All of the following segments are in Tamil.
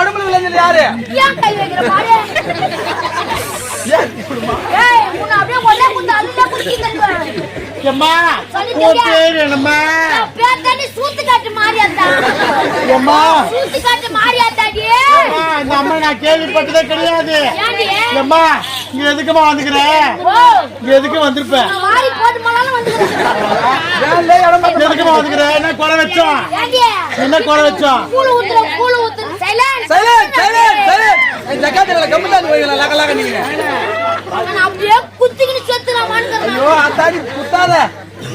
உடம்புல விளைஞ்சது யாரு? ஏன் கை வைக்கிற பாரு? ஏய் உன்னை அப்படியே கொல்ல குத்து அல்ல குத்தி தள்ளுவேன். அம்மா உன் பேர் என்னம்மா? பேர் தானே சூத்து காட்டு மாரியாத்தா. அம்மா சூத்து காட்டு மாரியாத்தாடி. அம்மா இந்த அம்மா நான் கேள்விப்பட்டதே கிடையாது. ஏண்டி? அம்மா நீ எதுக்குமா வந்துக்கிற? ஓ நீ எதுக்கு வந்திருப்ப? மாரி போட்டு மலால வந்துக்கிறேன். ஏன்ல இடம் எதுக்குமா வந்துக்கிற? என்ன குறை வச்சோம்? ஏண்டி? என்ன குறை வச்சோம்? கூளு ஊத்துற சைலன்ஸ் சைலன்ட் ஜகாத்துல கம்பெனி போயில லகலக நீங்க. நான் அப்படியே குத்திக்கிட்டு செத்துறேன் மான்கறேன். ஐயோ அத்தாடி குத்தாத.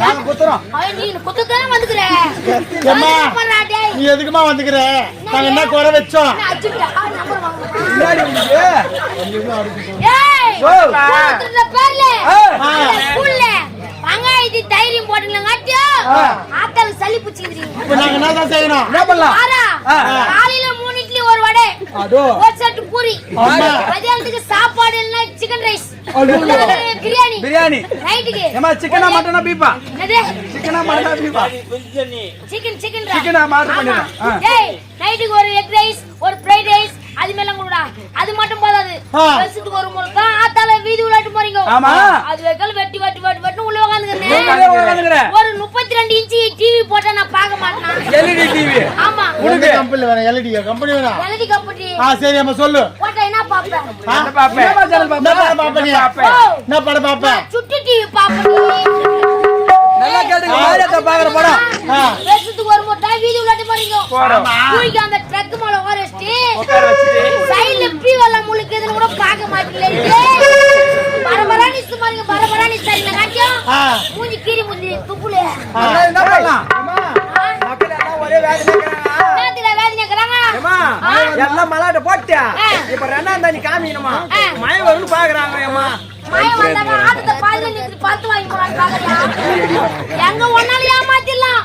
நாங்க குத்துறோம். ஐயோ நீ குத்ததானே வந்துக்கிற. அம்மா நீ எதுக்குமா வந்துக்கிற? நாங்க என்ன குறை வச்சோம்? நான் அடிச்சிட்டா நம்பர் வாங்க. முன்னாடி வந்து ஏய் ஓ குத்துற பேர்ல ஆ ஸ்கூல்ல பங்காயிதி தைரியம் போடுங்கங்கட்டியோ ஆத்தல சளி புடிச்சிடுறீங்க. இப்ப நாங்க என்னதான் செய்யணும்? என்ன பண்ணலாம்? காலையில 3 இட்லி ஒரு வடை அதோ ஒரு செட் பூரி ஆமா. மதியானத்துக்கு சாப்பாடு இல்ல சிக்கன் ரைஸ் பிரியாணி பிரியாணி நைட்டுக்கு ஏமா சிக்கனா மட்டனா பீஃபா? என்னது சிக்கனா மட்டனா பீஃபா? சிக்கன் சிக்கனா மார்க் பண்ணிடுறேன். ஏய் நைட்டுக்கு ஒரு எக் ரைஸ் ஒரு ஃப்ரைட் ரைஸ் அது மேல கூடா அது மட்டும் போதாது வருஷத்துக்கு ஒரு முறை தான் ஆத்தால வீதி விளையாட்டு போறீங்க. ஆமா அது வெக்கல வெட்டி உள்ள உட்கார்ந்துக்கிறேன். ஒரு 32 இன்ச் டிவி போட்டா நான் பார்க்க மாட்டேன். LED TV. ஆமா உனக்கு கம்பெனி வேணும். எல்இடி கம்பெனி வேணும். LED company. சரி அம்மா சொல்லு. போட்டா என்ன பாப்பேன்? என்ன பாப்பே? என்ன சேனல் பாப்பே? என்ன படம் பாப்பேன்? சுட்டி டிவி பாப்பேன். நல்லா கேளுங்க. மாரியத்த பாக்குற படம். வருஷத்துக்கு ஒரு முறை தான் வீதி விளையாட்டு போறீங்க. குயிக்க அந்த ட்ரக் மேல உட்கார சைடுல பீவல முழுக்குதுன்னு கூட பார்க்க மாட்டீங்களே. பரபரானி சுமாரிங்க பரபரானி சரிங்க காட்டியும் மூஞ்சி கீரி மூஞ்சி துப்புல. என்ன பண்ணலாம்? மக்கள் எல்லாம் ஒரே வேதனைக்கறாங்க. வேதனைக்கறாங்க. ஏமா எல்லாம் மலாட்ட போட்டு இப்ப ரெண்டாம் தண்ணி காமிக்கணுமா? மழை வரும்னு பாக்குறாங்க. ஏமா மழை வந்தாங்க ஆட்டத்தை பாதில நிறுத்தி பத்து வாங்கி போறாங்க பாக்கறியா? எங்க ஒன்னால ஏமாத்திடலாம்.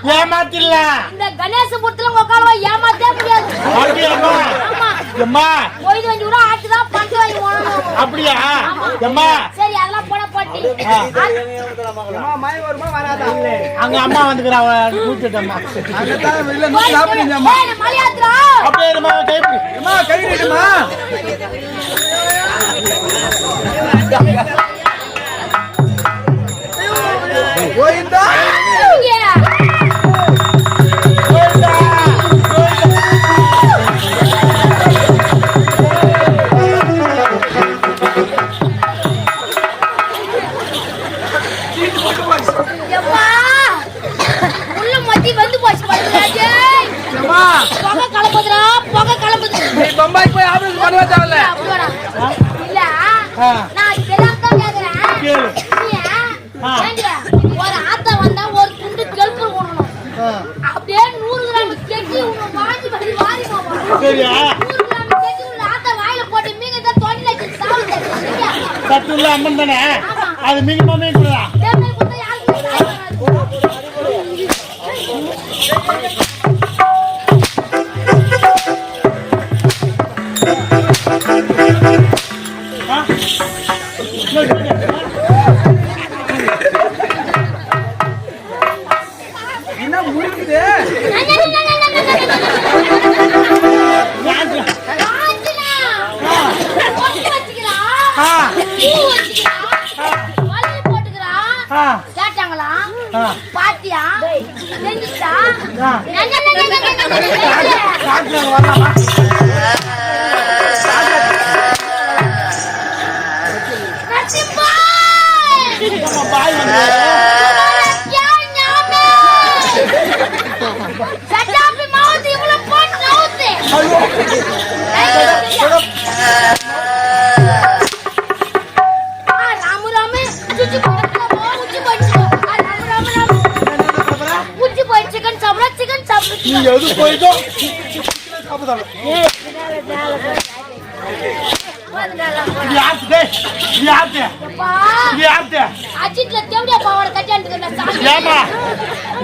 இந்த கணேசபுரத்துல உங்க காலவா ஏமாத்தவே முடியாது. அப்படியாமா? ஆமா அம்மா போய் 20 ரூபாய் ஆட்டுதா பத்து வாங்கி போறோம். அப்படியா? அம்மா சரி அதெல்லாம் போட போட்டி. ஏமா மழை வருமா வராதா? அங்க அம்மா வந்துக்கறா கூட்டிட்டம்மா. அங்க தான் இல்ல நீ சாப்பிடுங்கம்மா. ஏய் மலையாத்ரா அப்படியே அம்மா கைப்பிடி. அம்மா கை நீட்டுமா. கோயிந்தா புகை கிளம்புது. நீ பம்பாய் போய் ஆபரேஷன் பண்ணவே தேவையில்ல. இல்ல நான் தெரியாம கேக்குறேன். ஒரு ஆத்தா வந்தா ஒரு துண்டு கெல்பு போடணும். அப்படியே 100 கிராம் கெட்டி வாங்கி படி வாரி போவோம். சரியா? 100 கிராம் கெட்டி உள்ள ஆத்தா வாயில போட்டு மீங்க தான் தொண்டைல வச்சு சாவுது. சரியா? சத்துள்ள அம்மன் தானே. அது மிகமா மீங்குறா. தேவை குத்த யாருக்கு சாவுது. என்ன முடிக்குது? கேட்டாங்களா பாத்தியா தெரிஞ்சுச்சா? நீ எது போயிட்டோ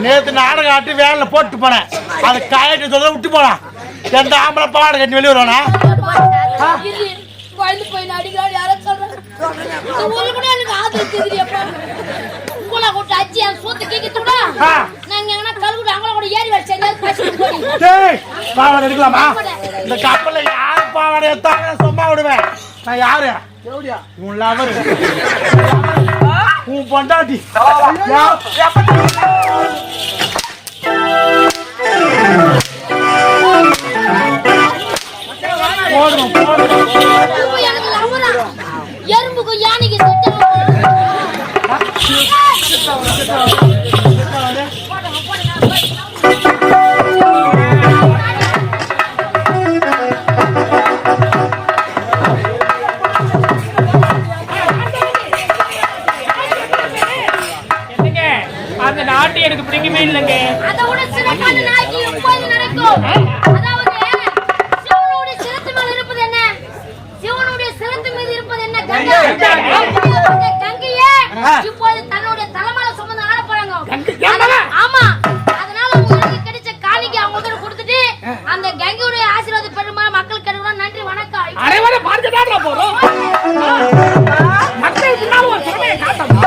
நேத்து நாடகம் ஆட்டி வேலை போட்டு போனேன். அது காயட்டு சொல்ல விட்டு போனேன். எந்த ஆம்பளை பாவாடை கட்டி வெளியே வருவானா? போய் நடிக்கிறாள் யாரும் சொல்றாங்க. எனக்கு ஆதரவு உங்களை கூட்டு அச்சி சூத்து கேட்க நாங்க எங்கன்னா கல்குடி அங்கே கூட அப்படி ஏறி வச்சு டேய் பாவாடை எடுக்கலாமா இந்த கப்பல்ல யாரு பாவாடை எடுத்தாங்க சும்மா விடுவேன் நான் யாரு எப்படியா உன் லவர் உன் பொண்டாட்டி போடுறோம் எனக்கு லவரா எறும்புக்கும் யானைக்கு அந்த நாட்டு எனக்கு பிடிக்கவே இல்லைங்க. அதை விட சிறப்பான நாய்க்கு எப்போது நடக்கும். அதாவது சிவனுடைய சிரத்து மேல இருப்பது என்ன? சிவனுடைய சிரத்து மீது இருப்பது என்ன? கங்கை. அந்த கங்கையே இப்போது தன்னுடைய தலைமையில சுமந்து ஆட போறாங்க. ஆமா, அதனால உங்களுக்கு கிடைச்ச காணிக்கை அவங்களுக்கு கொடுத்துட்டு அந்த கங்கையுடைய ஆசீர்வாத பெருமா மக்கள் கிடைக்கணும். நன்றி, வணக்கம். அரைவரை பார்க்கதாடா போறோம். மக்கள் முன்னால ஒரு திறமையை காட்டணும்.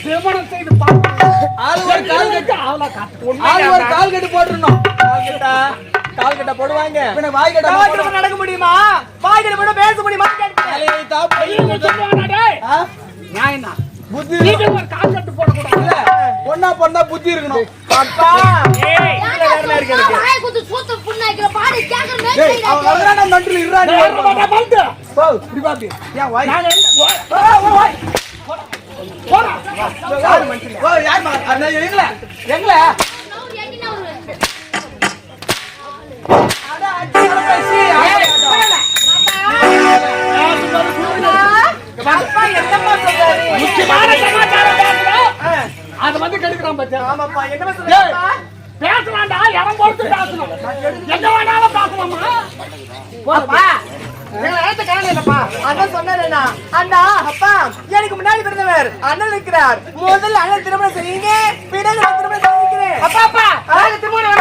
திருமணம் செய்து கால் கட்டு போட்டுருந்தோம். கால் கட்ட போடுவாங்க. வாய் கட்ட நடக்க முடியுமா? வாய் கட்ட போட பேச முடியுமா? புத்தி கால் கட்டு போடக்கூடாது. பொண்ணா பொண்ணா புத்தி இருக்கணும். அது வந்து கெடுக்கிறான் பேசலாம்டா, இடம் பொறுத்து பேசணும். என்ன வேணாலும் பேசலாமா? எனக்கு முன்னாடி பிறந்தவர் அண்ணன் இருக்கிறார். முதல் அண்ணன் திருமணம் செய்யுங்க, பிறகு திருமணம் செய்கிறேன். திருமணம்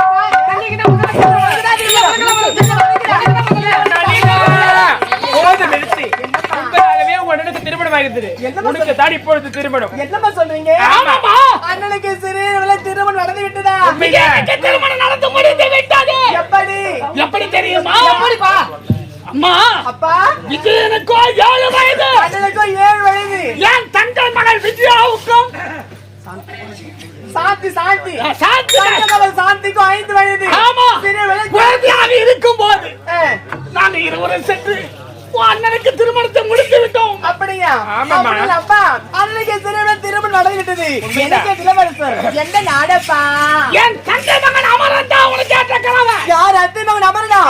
ஆகிறது. உனக்கு தான் இப்பொழுது திருமணம். என்னமா சொல்றீங்க? அண்ணனுக்கு சிறு திருமணம் நடந்து விட்டதா? திருமணம் நடந்து முடிந்து விட்டது. எப்படி எப்படி தெரியுமா? எப்படிப்பா? அம்மா, அப்பா, விஜயனுக்கோ 7 வயது, அண்ணனுக்கோ 7 வயது. என் தங்கை மகள் விஜயாவுக்கும் சாந்தி சாந்தி சாந்தி சாந்திக்கும் 5 வயது. ஆமா, குழந்தையாக இருக்கும் போது நாங்க இருவரும் சென்று அண்ணனுக்கு திருமணத்தை முடித்து விட்டோம். அப்படியா? அப்பா, அண்ணனுக்கு திருமணம் நடந்து விட்டது. எனக்கு இளவரசர் எந்த நாடப்பா? என் தங்கை மகன் அமரன் தான் உனக்கு ஏற்ற கணவன். யார்? அத்தை மகன் அமரனா?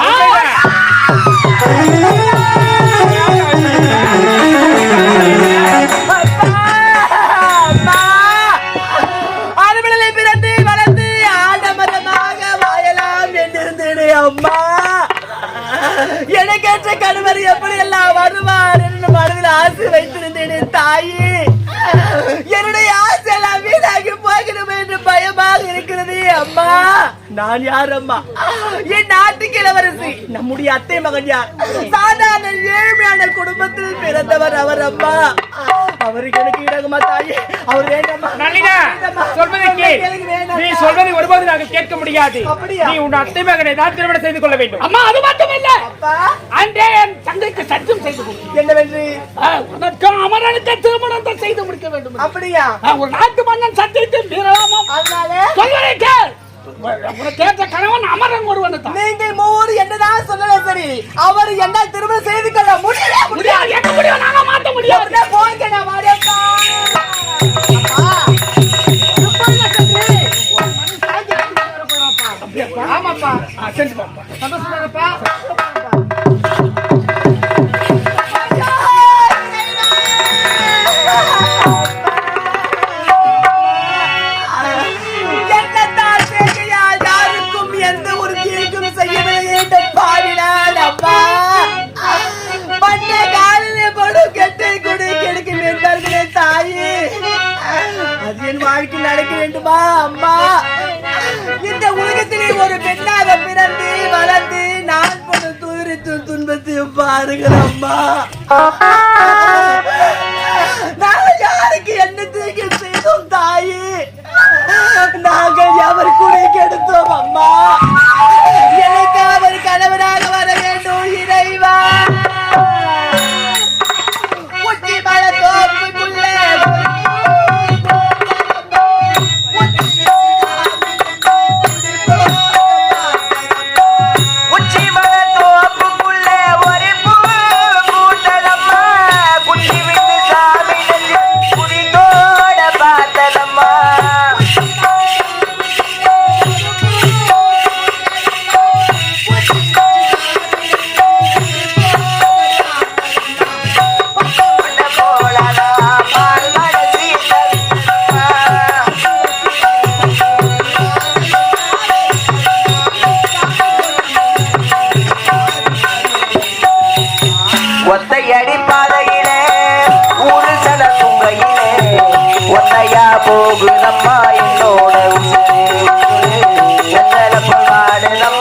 அருவிலை பிறந்து வளர்ந்து ஆடமரமாக வாயலாம் என்றிருந்தேனே அம்மா. எனக்கேற்ற கணவர் எப்படி எல்லாம் வருவார் என்று மனதில் ஆசை வைத்திருந்தேனே தாயே. என்னுடைய ஆசை எல்லாம் வீணாகி போகணும் என்று பயமாக இருக்கிறது அம்மா. நான் யார் அம்மா? என் நாட்டுக்கு இளவரசி. நம்முடைய அத்தை மகன் யார்? சாதாரண குடும்பத்தில் பிறந்தவர் அவர் அம்மா. அவருக்கு எனக்கு இடகுமா தாயே, அவர் வேண்டாமா? நல்லினா, சொல்வதை கேள். நீ சொல்வதை ஒருபோது நாங்கள் கேட்க முடியாது. நீ உன் அத்தை மகனை தான் திருமணம் செய்து கொள்ள வேண்டும். அம்மா, அது மட்டும் இல்ல, அன்றே என் தந்தைக்கு சத்தியம் செய்து கொள். என்னவென்று? உனக்கு அமரனுக்கு திருமணத்தை செய்து முடிக்க வேண்டும். அப்படியா? ஒரு நாட்டு மன்னன் சத்தியத்தை மீறலாமா? அதனால சொல்வதை கேள். உனக்கு ஏற்ற கணவன் அமரன் ஒருவன் தான். நீங்கள் மூணு என்னதான் சொல்லலாம் சரி, அவர் என்ன திருமணம் செய்து கொள்ள முடியாது. என்ன முடியும்? நாங்க மாத்த முடியாது. போங்க, நான் வாடேப்பா. ஆமாப்பா, செஞ்சு பாப்பா. சந்தோஷமாப்பா. வாழ்க்கையில் நடக்க வேண்டுமா அம்மா? இந்த உலகத்திலே ஒரு பெண்ணாக பிறந்து வளர்ந்து நான் படும் துயரத்தையும் துன்பத்தையும் பாருங்கள் அம்மா. நாங்கள் யாருக்கு என்ன தீங்கு செய்தோம் தாயே? நாங்கள் எவர் கூட கெடுத்தோம் அம்மா. எனக்கு அவர் கணவராக வர வேண்டும் இறைவா. உச்சி மலை தோப்புக்குள்ளே ஒத்தையடி பாதையிலே ஊரு சட துங்கையிலே ஒத்தையா போகு நம்ம என்னோட பாடு நம்ம